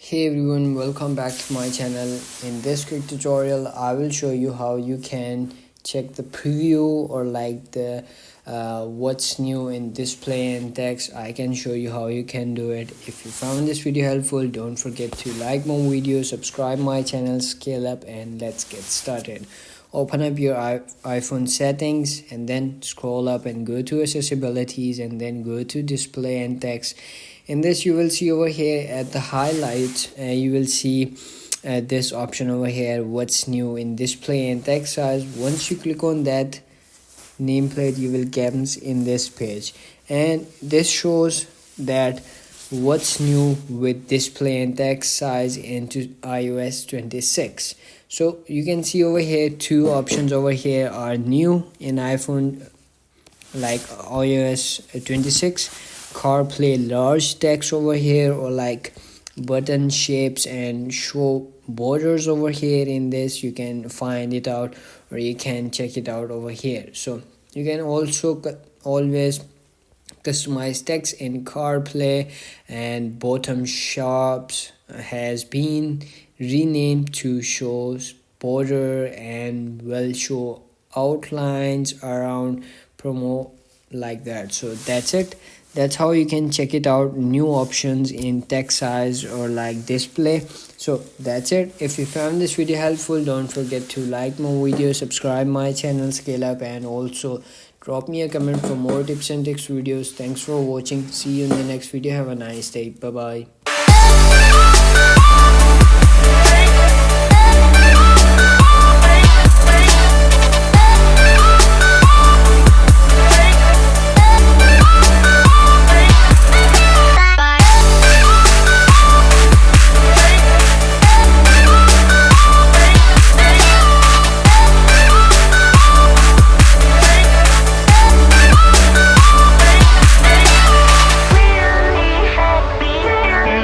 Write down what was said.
Hey everyone, welcome back to my channel. In this quick tutorial I will show you how you can check the preview or like the what's new in display and text. I can show you how you can do it. If you found this video helpful, don't forget to like my video, subscribe my channel, scale up, and let's get started. Open up your iPhone settings and then scroll up and go to accessibilities and then go to display and text. In this you will see over here at the highlights, you will see this option over here, what's new in display and text size. Once you click on that nameplate, you will get in this page, and this shows that what's new with display and text size into iOS 26. So you can see over here two options over here are new in iPhone like iOS 26. CarPlay large text over here, or like button shapes and show borders over here. In this you can find it out, or you can check it out over here. So you can also always customize text in CarPlay, and bottom shops has been renamed to shows border and will show outlines around promo, like that. So that's it. That's how you can check it out, new options in text size or like display. So that's it. If you found this video helpful, don't forget to like my video, subscribe my channel, scale up, and also drop me a comment for more tips and tricks videos. Thanks for watching. See you in the next video. Have a nice day. Bye bye.